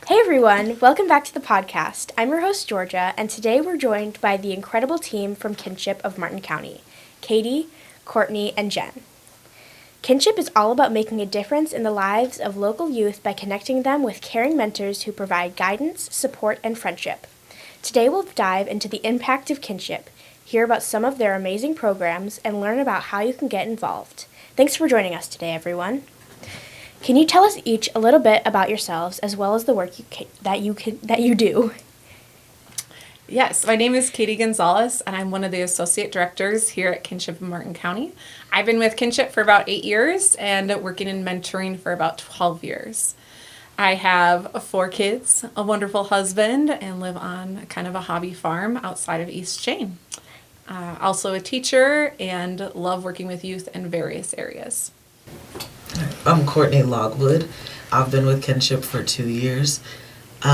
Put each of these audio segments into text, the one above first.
Hey everyone, welcome back to the podcast. I'm your host Georgia, and today we're joined by the incredible team from Kinship of Martin County, Katy, Courtney, and Jen. Kinship is all about making a difference in the lives of local youth by connecting them with caring mentors who provide guidance, support, and friendship. Today we'll dive into the impact of Kinship, hear about some of their amazing programs, and learn about how you can get involved. Thanks for joining us today, everyone. Can you tell us each a little bit about yourselves as well as the work that you do? Yes, my name is Katy Gonzalez, and I'm one of the associate directors here at Kinship of Martin County. I've been with Kinship for about 8 years and working in mentoring for about 12 years. I have 4 kids, a wonderful husband, and live on kind of a hobby farm outside of East Shane. Also a teacher and love working with youth in various areas. I'm Courtney Logwood. I've been with Kinship for 2 years.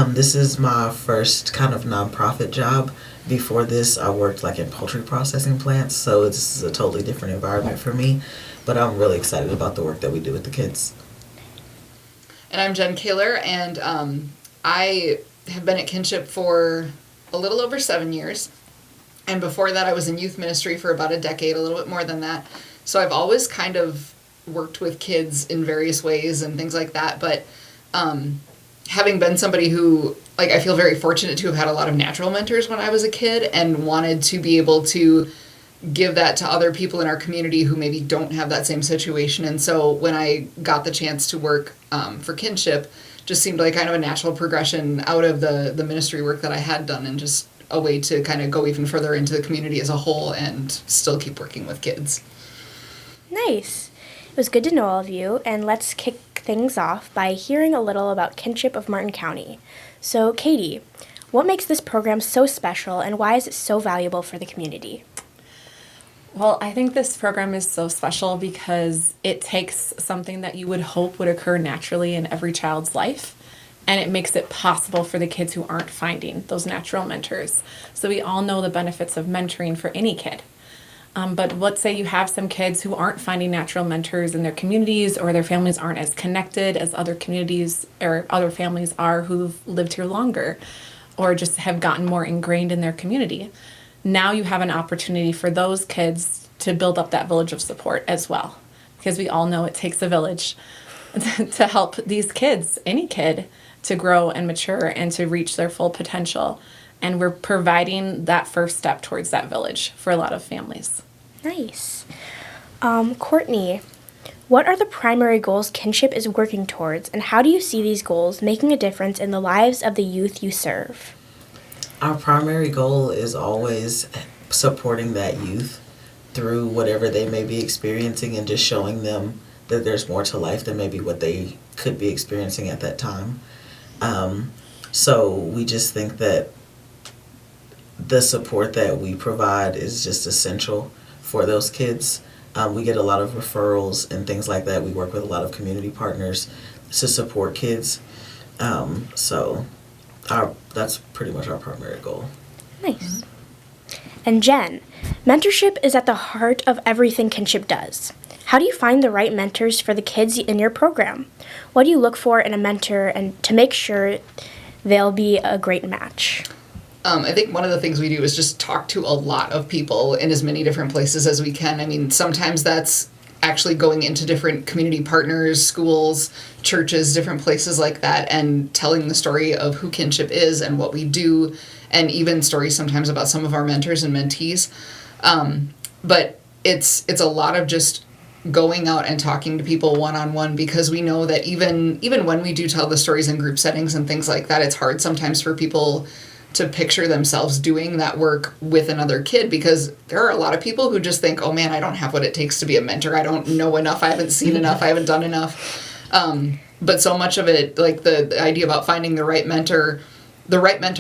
This is my first kind of nonprofit job. Before this, I worked in poultry processing plants, so this is a totally different environment for me. But I'm really excited about the work that we do with the kids. And I'm Jen Kaler, and I have been at Kinship for a little over 7 years. And before that, I was in youth ministry for about a decade, a little bit more than that. So I've always kind of worked with kids in various ways and things like that, but having been somebody who, I feel very fortunate to have had a lot of natural mentors when I was a kid and wanted to be able to give that to other people in our community who maybe don't have that same situation. And so when I got the chance to work for Kinship, just seemed like kind of a natural progression out of the ministry work that I had done, and just a way to kind of go even further into the community as a whole and still keep working with kids. Nice. It was good to know all of you, and let's kick things off by hearing a little about Kinship of Martin County. So, Katy, what makes this program so special, and why is it so valuable for the community? Well, I think this program is so special because it takes something that you would hope would occur naturally in every child's life, and it makes it possible for the kids who aren't finding those natural mentors. So we all know the benefits of mentoring for any kid. But let's say you have some kids who aren't finding natural mentors in their communities, or their families aren't as connected as other communities or other families are who've lived here longer, or just have gotten more ingrained in their community. Now you have an opportunity for those kids to build up that village of support as well, because we all know it takes a village to help these kids, any kid, to grow and mature and to reach their full potential. And we're providing that first step towards that village for a lot of families. Nice. Courtney, what are the primary goals Kinship is working towards, and how do you see these goals making a difference in the lives of the youth you serve? Our primary goal is always supporting that youth through whatever they may be experiencing, and just showing them that there's more to life than maybe what they could be experiencing at that time. So we just think that the support that we provide is just essential for those kids. We get a lot of referrals and things like that. We work with a lot of community partners to support kids. So that's pretty much our primary goal. Nice. And Jen, mentorship is at the heart of everything Kinship does. How do you find the right mentors for the kids in your program? What do you look for in a mentor and to make sure they'll be a great match? I think one of the things we do is just talk to a lot of people in as many different places as we can. I mean, sometimes that's actually going into different community partners, schools, churches, different places like that, and telling the story of who Kinship is and what we do, and even stories sometimes about some of our mentors and mentees. But it's a lot of just going out and talking to people one-on-one, because we know that even when we do tell the stories in group settings and things like that, it's hard sometimes for people to picture themselves doing that work with another kid, because there are a lot of people who just think, oh man, I don't have what it takes to be a mentor. I don't know enough. I haven't seen enough. I haven't done enough. But so much of it, like the idea about finding the right mentor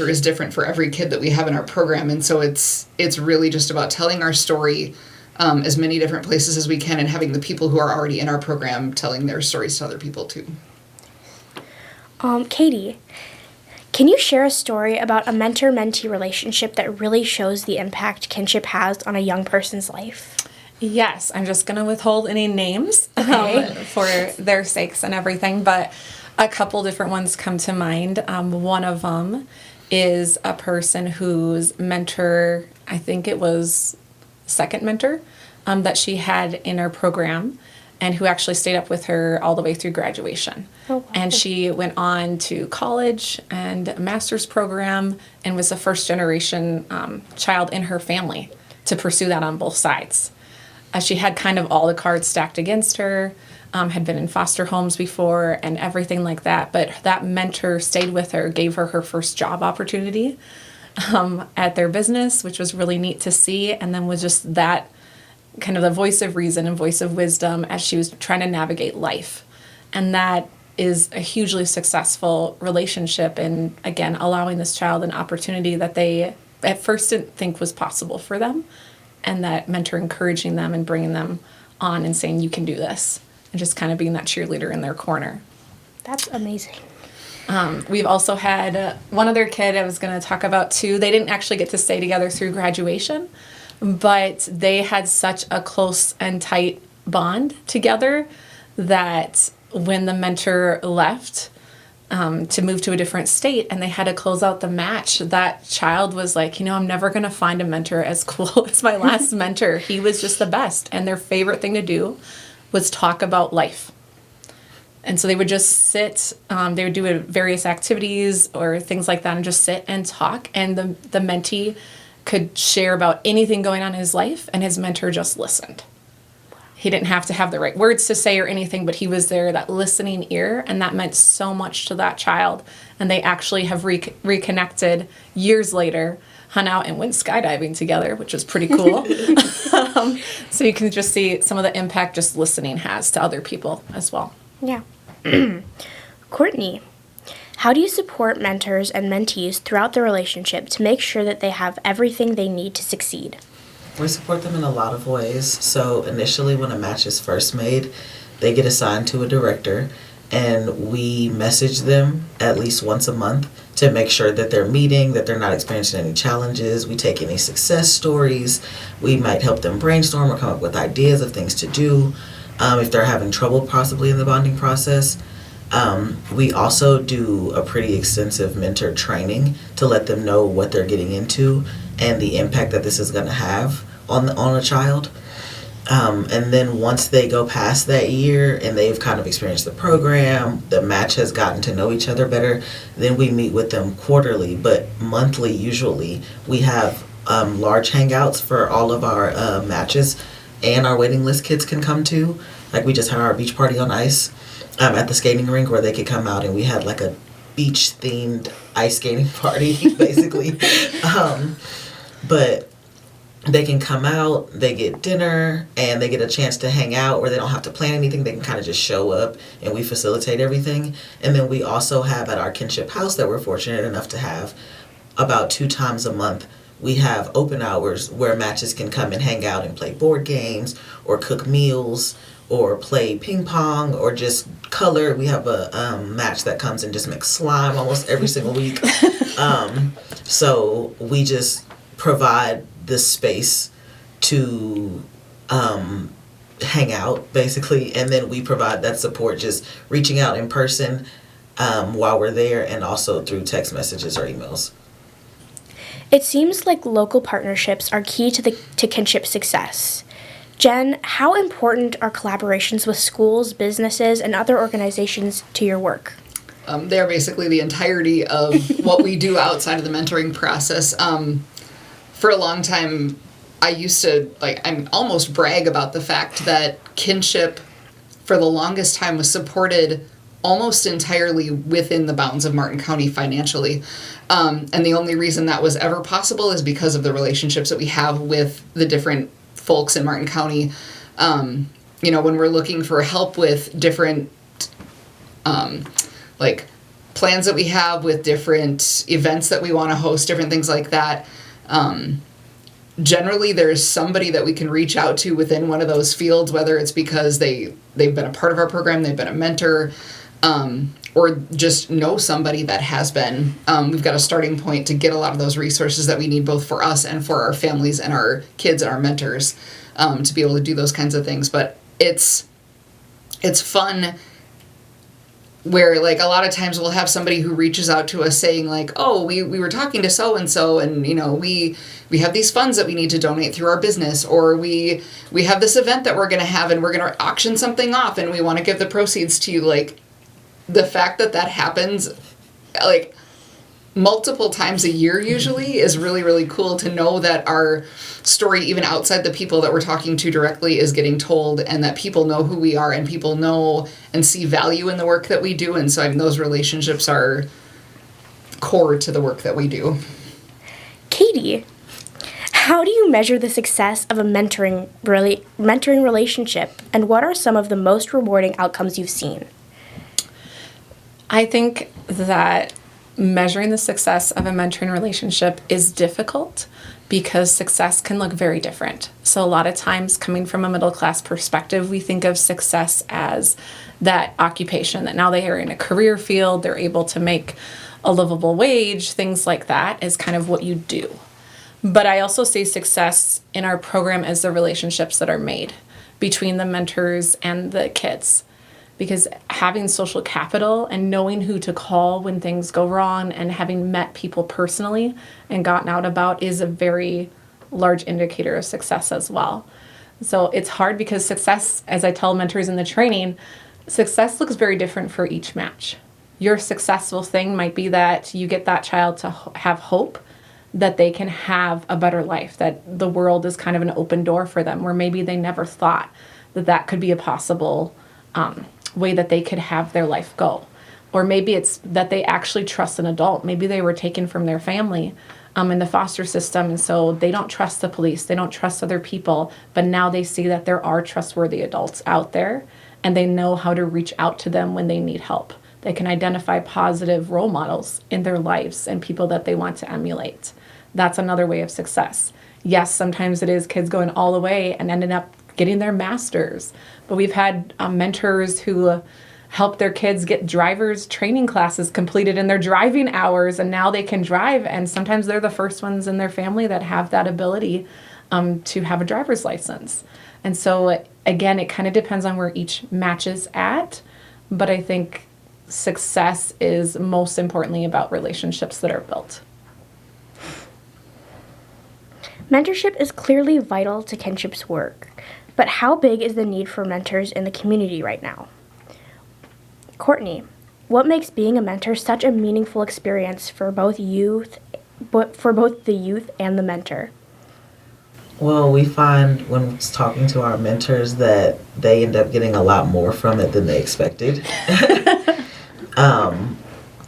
is different for every kid that we have in our program. And so it's really just about telling our story as many different places as we can, and having the people who are already in our program telling their stories to other people too. Katy, can you share a story about a mentor-mentee relationship that really shows the impact Kinship has on a young person's life? Yes, I'm just going to withhold any names Okay. for their sakes and everything, but A couple different ones come to mind. One of them is a person whose mentor, I think it was second mentor, that she had in her program, and who actually stayed up with her all the way through graduation. Oh, wow. And she went on to college and a master's program and was the first generation child in her family to pursue that on both sides. She had kind of all the cards stacked against her, had been in foster homes before and everything like that. But that mentor stayed with her, gave her her first job opportunity at their business, which was really neat to see. And then was just that kind of the voice of reason and voice of wisdom as she was trying to navigate life. And that is a hugely successful relationship. And again, allowing this child an opportunity that they at first didn't think was possible for them. And that mentor encouraging them and bringing them on and saying, you can do this. And just kind of being that cheerleader in their corner. That's amazing. We've also had one other kid I was going to talk about too. They didn't actually get to stay together through graduation, but they had such a close and tight bond together that when the mentor left to move to a different state and they had to close out the match, that child was like, I'm never going to find a mentor as cool as my last mentor. He was just the best. And their favorite thing to do was talk about life. And so they would just sit, they would do various activities or things like that and just sit and talk. And the mentee could share about anything going on in his life, and his mentor just listened. He didn't have to have the right words to say or anything, but he was there, that listening ear, and that meant so much to that child. And they actually have reconnected years later, hung out and went skydiving together, which was pretty cool. So you can just see some of the impact just listening has to other people as well. Yeah. Courtney, how do you support mentors and mentees throughout the relationship to make sure that they have everything they need to succeed? We support them in a lot of ways. So initially when a match is first made, they get assigned to a director, and we message them at least once a month to make sure that they're meeting, that they're not experiencing any challenges. We take any success stories. We might help them brainstorm or come up with ideas of things to do if they're having trouble possibly in the bonding process. We also do a pretty extensive mentor training to let them know what they're getting into and the impact that this is going to have on a child. And then once they go past that year and they've kind of experienced the program, the match has gotten to know each other better, then we meet with them quarterly, but monthly usually. We have large hangouts for all of our matches, and our waiting list kids can come to. Like we just had our beach party on ice at the skating rink where they could come out, and we had like a beach themed ice skating party basically. But they can come out, they get dinner, and they get a chance to hang out where they don't have to plan anything. They can kind of just show up, and we facilitate everything. And then we also have at our Kinship house that we're fortunate enough to have about 2 times a month, we have open hours where matches can come and hang out and play board games or cook meals or play ping pong or just color. We have a match that comes and just makes slime almost every single week. So we just provide this space to hang out basically, and then we provide that support just reaching out in person while we're there, and also through text messages or emails. It seems like local partnerships are key to Kinship success. Jen, how important are collaborations with schools, businesses, and other organizations to your work? They're basically the entirety of what we do outside of the mentoring process. For a long time, I used to, I almost brag about the fact that Kinship, for the longest time, was supported almost entirely within the bounds of Martin County financially. And the only reason that was ever possible is because of the relationships that we have with the different folks in Martin County. When we're looking for help with different, plans that we have with different events that we want to host, different things like that, generally there's somebody that we can reach out to within one of those fields, whether it's because they've been a part of our program, they've been a mentor, or just know somebody that has been. We've got a starting point to get a lot of those resources that we need both for us and for our families and our kids and our mentors to be able to do those kinds of things. But it's fun where like a lot of times we'll have somebody who reaches out to us saying like, oh, we were talking to so-and-so and, you know, we have these funds that we need to donate through our business, or we have this event that we're going to have and we're going to auction something off and we want to give the proceeds to you. Like, the fact that happens like multiple times a year usually is really, really cool to know that our story, even outside the people that we're talking to directly, is getting told, and that people know who we are and people know and see value in the work that we do. And so, I mean, those relationships are core to the work that we do. Katy, how do you measure the success of a mentoring relationship, and what are some of the most rewarding outcomes you've seen? I think that measuring the success of a mentoring relationship is difficult because success can look very different. So a lot of times, coming from a middle class perspective, we think of success as that occupation, that now they are in a career field, they're able to make a livable wage, things like that is kind of what you do. But I also see success in our program as the relationships that are made between the mentors and the kids. Because having social capital and knowing who to call when things go wrong and having met people personally and gotten out about is a very large indicator of success as well. So it's hard because success, as I tell mentors in the training, success looks very different for each match. Your successful thing might be that you get that child to have hope that they can have a better life, that the world is kind of an open door for them, where maybe they never thought that could be a possible way that they could have their life go. Or maybe it's that they actually trust an adult. Maybe they were taken from their family in the foster system, and so they don't trust the police, they don't trust other people, but now they see that there are trustworthy adults out there, and they know how to reach out to them when they need help. They can identify positive role models in their lives and people that they want to emulate. That's another way of success. Yes, sometimes it is kids going all the way and ending up getting their masters. But we've had mentors who help their kids get driver's training classes completed in their driving hours, and now they can drive. And sometimes they're the first ones in their family that have that ability to have a driver's license. And so, again, it kind of depends on where each match is at. But I think success is most importantly about relationships that are built. Mentorship is clearly vital to Kinship's work. But how big is the need for mentors in the community right now? Courtney, what makes being a mentor such a meaningful experience for both the youth and the mentor? Well, we find when talking to our mentors that they end up getting a lot more from it than they expected.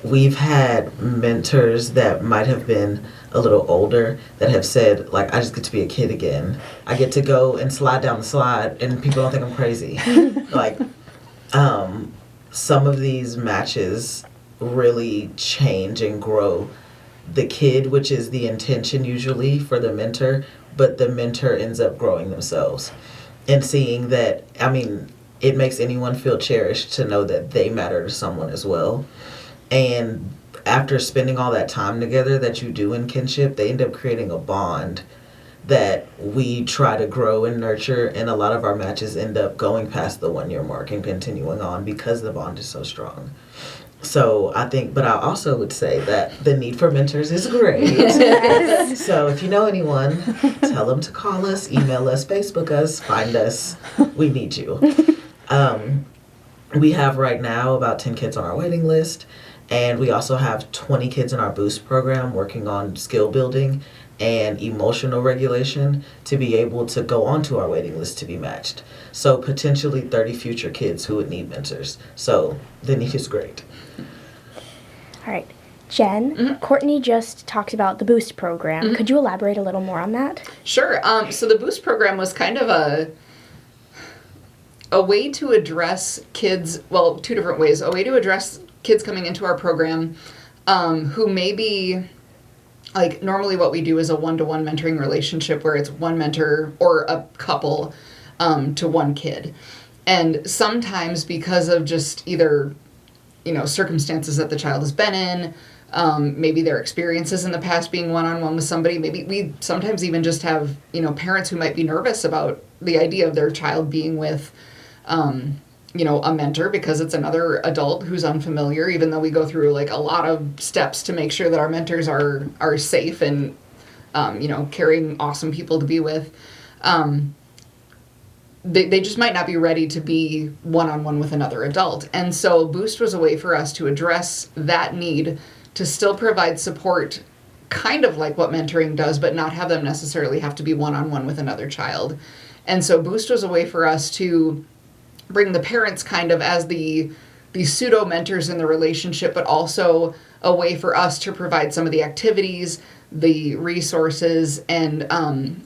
We've had mentors that might have been a little older that have said, like, I just get to be a kid again. I get to go and slide down the slide and people don't think I'm crazy. Like, some of these matches really change and grow the kid, which is the intention usually for the mentor, but the mentor ends up growing themselves. And seeing that, I mean, it makes anyone feel cherished to know that they matter to someone as well. And after spending all that time together that you do in kinship, they end up creating a bond that we try to grow and nurture, and a lot of our matches end up going past the 1 year mark and continuing on because the bond is so strong. So I think, but I also would say that the need for mentors is great. So if you know anyone, tell them to call us, email us, Facebook us, find us. We need you. We have right now about 10 kids on our waiting list. And we also have 20 kids in our Boost program working on skill building and emotional regulation to be able to go onto our waiting list to be matched. So potentially 30 future kids who would need mentors. So the need is great. All right. Jen, Courtney just talked about the Boost program. Could you elaborate a little more on that? Sure. So the Boost program was kind of a way to address kids, well, two different ways. A way to address kids coming into our program who maybe, like, normally what we do is a one-to-one mentoring relationship where it's one mentor or a couple to one kid. And sometimes because of just either, you know, circumstances that the child has been in, maybe their experiences in the past being one-on-one with somebody, maybe we sometimes even just have, you know, parents who might be nervous about the idea of their child being with a mentor, because it's another adult who's unfamiliar, even though we go through like a lot of steps to make sure that our mentors are safe and, carrying awesome people to be with. They just might not be ready to be one-on-one with another adult. And so Boost was a way for us to address that need, to still provide support, kind of like what mentoring does, but not have them necessarily have to be one-on-one with another child. And so Boost was a way for us to bring the parents kind of as the pseudo mentors in the relationship, but also a way for us to provide some of the activities, the resources, and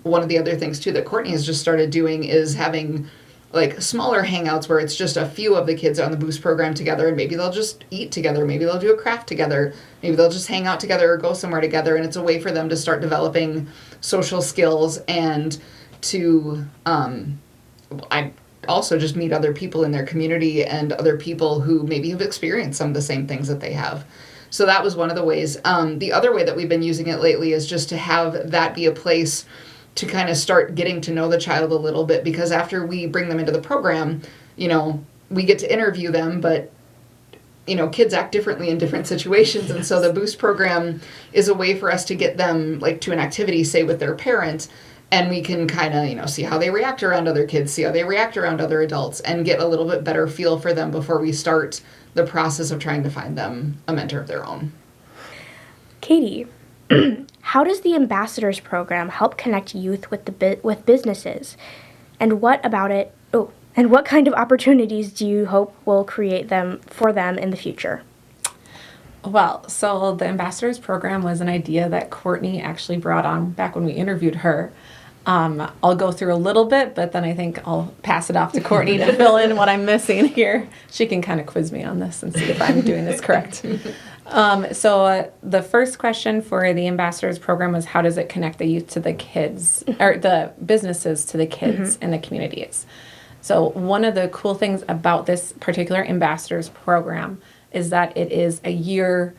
one of the other things too that Courtney has just started doing is having like smaller hangouts where it's just a few of the kids on the Boost program together, and maybe they'll just eat together, maybe they'll do a craft together, maybe they'll just hang out together or go somewhere together, and it's a way for them to start developing social skills and to I also just meet other people in their community and other people who maybe have experienced some of the same things that they have. So that was one of the ways. The other way that we've been using it lately is just to have that be a place to kind of start getting to know the child a little bit, because after we bring them into the program, we get to interview them, but kids act differently in different situations. And so the Boost program is a way for us to get them like to an activity, say with their parent, and we can kind of, see how they react around other kids, see how they react around other adults, and get a little bit better feel for them before we start the process of trying to find them a mentor of their own. Katy, how does the Ambassadors program help connect youth with businesses? And what about it? Oh, and what kind of opportunities do you hope will create for them in the future? Well, so the Ambassadors program was an idea that Courtney actually brought on back when we interviewed her. I'll go through a little bit, but then I think I'll pass it off to Courtney to fill in what I'm missing here. She can kind of quiz me on this and see if I'm doing this correct. So the first question for the Ambassadors program was, how does it connect the youth to the kids, or the businesses to the kids in the communities? So one of the cool things about this particular Ambassadors program is that it is a year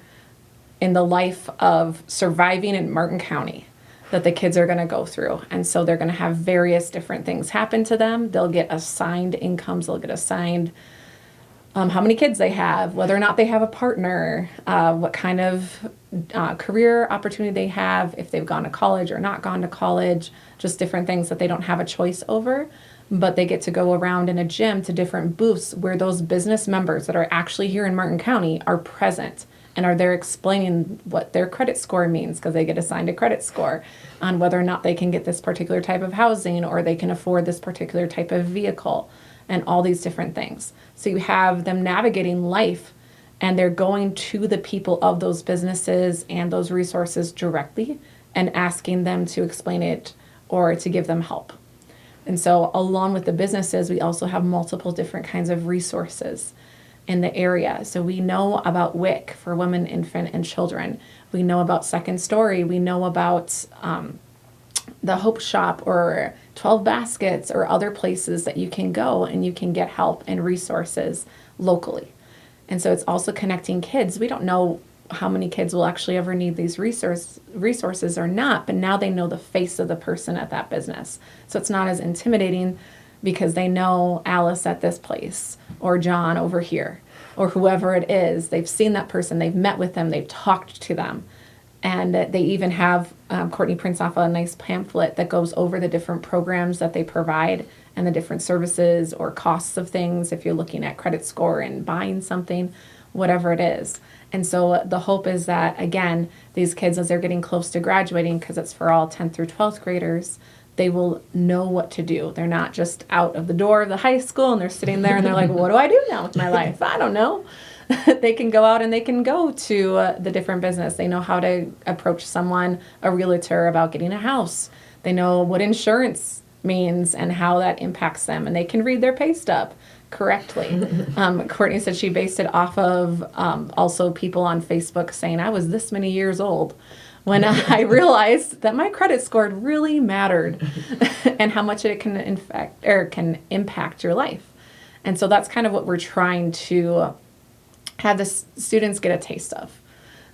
in the life of surviving in Martin County that the kids are going to go through. And so they're going to have various different things happen to them. They'll get assigned incomes. They'll get assigned how many kids they have, whether or not they have a partner, what kind of career opportunity they have, if they've gone to college or not gone to college, just different things that they don't have a choice over. But they get to go around in a gym to different booths where those business members that are actually here in Martin County are present and are there explaining what their credit score means, because they get assigned a credit score on whether or not they can get this particular type of housing or they can afford this particular type of vehicle and all these different things. So you have them navigating life, and they're going to the people of those businesses and those resources directly and asking them to explain it or to give them help. And so along with the businesses, we also have multiple different kinds of resources in the area. So we know about WIC for women, infant, and children. We know about Second Story. We know about the Hope Shop or 12 Baskets or other places that you can go and you can get help and resources locally. And so it's also connecting kids. We don't know how many kids will actually ever need these resources or not, but now they know the face of the person at that business. So it's not as intimidating because they know Alice at this place or John over here or whoever it is. They've seen that person, they've met with them, they've talked to them. And they even have, Courtney prints off a nice pamphlet that goes over the different programs that they provide and the different services or costs of things if you're looking at credit score and buying something, whatever it is. And so the hope is that, again, these kids, as they're getting close to graduating, because it's for all 10th through 12th graders, they will know what to do. They're not just out of the door of the high school and they're sitting there and they're like, what do I do now with my life? I don't know. They can go out and they can go to the different business. They know how to approach someone, a realtor, about getting a house. They know what insurance means and how that impacts them, and they can read their pay stub correctly. Courtney said she based it off of also people on Facebook saying, I was this many years old when I realized that my credit score really mattered and how much it can impact your life. And so that's kind of what we're trying to have the students get a taste of.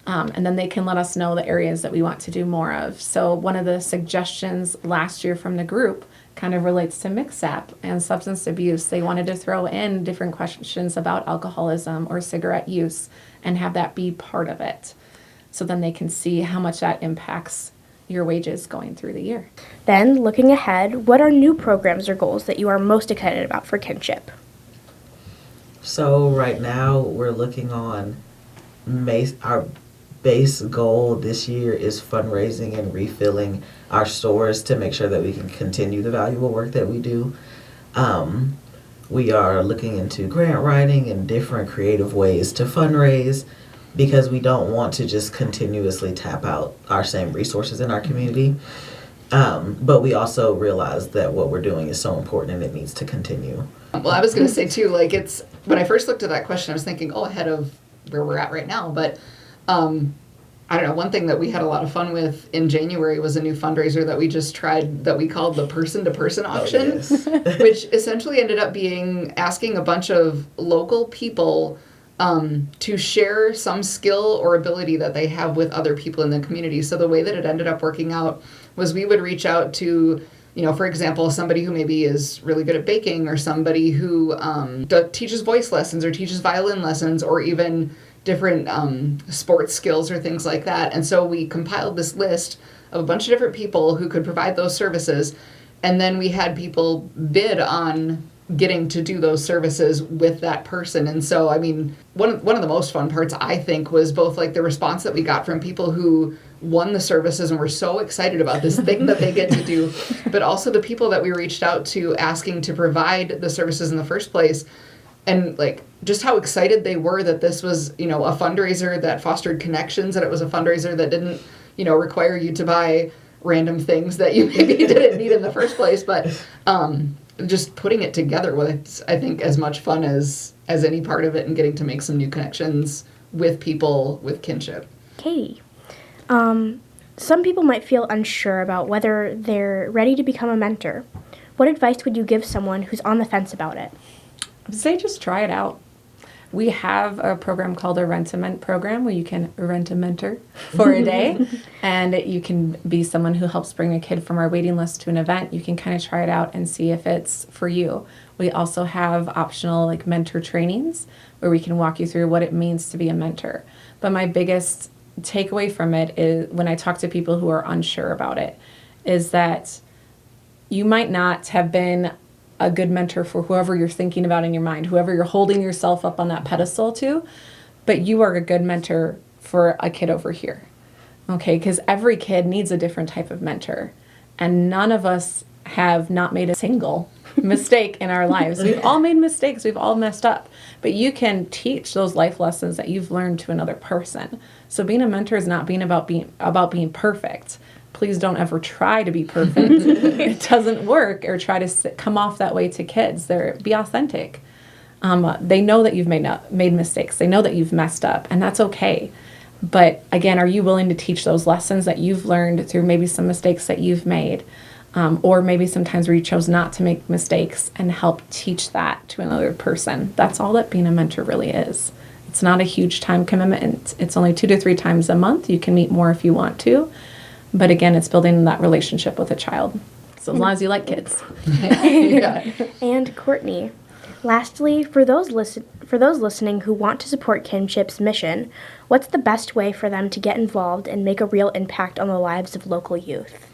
And then they can let us know the areas that we want to do more of. So one of the suggestions last year from the group kind of relates to mix-up and substance abuse. They wanted to throw in different questions about alcoholism or cigarette use and have that be part of it. So then they can see how much that impacts your wages going through the year. Then, looking ahead, what are new programs or goals that you are most excited about for Kinship? So right now we're looking on our base goal this year is fundraising and refilling our stores to make sure that we can continue the valuable work that we do. We are looking into grant writing and different creative ways to fundraise because we don't want to just continuously tap out our same resources in our community. But we also realize that what we're doing is so important and it needs to continue. Well, I was going to say too, like when I first looked at that question, I was thinking, ahead of where we're at right now. But I don't know, one thing that we had a lot of fun with in January was a new fundraiser that we just tried that we called the person-to-person auction, which essentially ended up being asking a bunch of local people to share some skill or ability that they have with other people in the community. So the way that it ended up working out was we would reach out to, for example, somebody who maybe is really good at baking or somebody who teaches voice lessons or teaches violin lessons or even different sports skills or things like that. And so we compiled this list of a bunch of different people who could provide those services. And then we had people bid on getting to do those services with that person. And so, I mean, one of the most fun parts, I think, was both like the response that we got from people who won the services and were so excited about this thing that they get to do, but also the people that we reached out to asking to provide the services in the first place. And like just how excited they were that this was, a fundraiser that fostered connections, that it was a fundraiser that didn't, require you to buy random things that you maybe didn't need in the first place. But just putting it together was, I think, as much fun as any part of it and getting to make some new connections with people with Kinship. Katie, some people might feel unsure about whether they're ready to become a mentor. What advice would you give someone who's on the fence about it? I would say just try it out. We have a program called a Rent-A-Ment program where you can rent a mentor for a day and you can be someone who helps bring a kid from our waiting list to an event. You can kind of try it out and see if it's for you. We also have optional mentor trainings where we can walk you through what it means to be a mentor. But my biggest takeaway from it is when I talk to people who are unsure about it is that you might not have been a good mentor for whoever you're thinking about in your mind, whoever you're holding yourself up on that pedestal to, but you are a good mentor for a kid over here. Okay, because every kid needs a different type of mentor, and none of us have not made a single mistake in our lives. We've all made mistakes, we've all messed up, but you can teach those life lessons that you've learned to another person. So being a mentor is not about being perfect. Please don't ever try to be perfect. It doesn't work, or try to come off that way to kids. Be authentic. They know that you've made mistakes. They know that you've messed up, and that's okay. But again, are you willing to teach those lessons that you've learned through maybe some mistakes that you've made, or maybe sometimes where you chose not to make mistakes, and help teach that to another person? That's all that being a mentor really is. It's not a huge time commitment. It's only 2 to 3 times a month. You can meet more if you want to. But again, it's building that relationship with a child. So as long as you like kids. Yeah. And Courtney, lastly, for those listening who want to support Kinship's mission, what's the best way for them to get involved and make a real impact on the lives of local youth?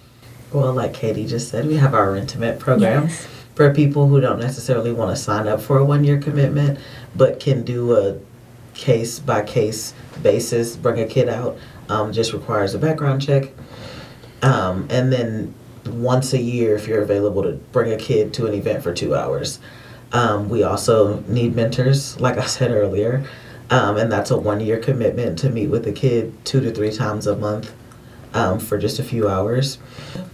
Well, like Katie just said, we have our Rent-A-Ment program for people who don't necessarily want to sign up for a 1-year commitment, but can do a case-by-case basis, bring a kid out. Just requires a background check. And then once a year, if you're available to bring a kid to an event for 2 hours. We also need mentors, like I said earlier, and that's a 1-year commitment to meet with a kid 2 to 3 times a month for just a few hours.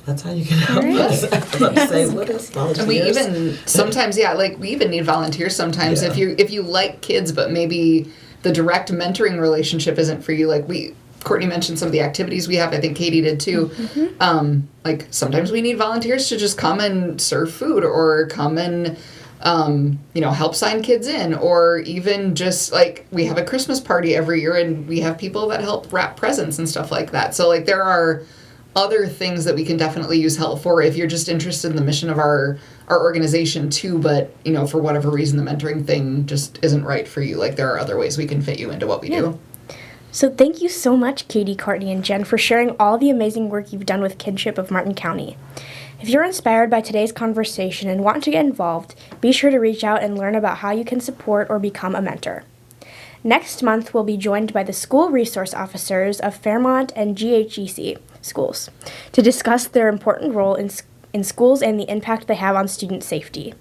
That's how you can help us. I was about to say, what is volunteers? And we even sometimes, we even need volunteers sometimes. Yeah. If you like kids, but maybe the direct mentoring relationship isn't for you. Courtney mentioned some of the activities we have. I think Katy did too. Mm-hmm. Sometimes we need volunteers to just come and serve food, or come and help sign kids in, or even just we have a Christmas party every year and we have people that help wrap presents and stuff like that. So there are other things that we can definitely use help for if you're just interested in the mission of our organization too, but for whatever reason the mentoring thing just isn't right for you. Like, there are other ways we can fit you into what we do. So thank you so much, Katy, Courtney, and Jen, for sharing all the amazing work you've done with Kinship of Martin County. If you're inspired by today's conversation and want to get involved, be sure to reach out and learn about how you can support or become a mentor. Next month, we'll be joined by the school resource officers of Fairmont and GHEC schools to discuss their important role in schools and the impact they have on student safety.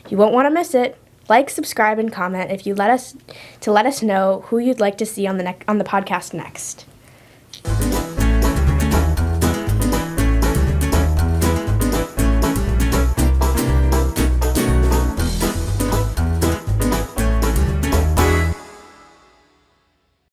You won't want to miss it. Like, subscribe, and comment if you let us know who you'd like to see on the podcast next.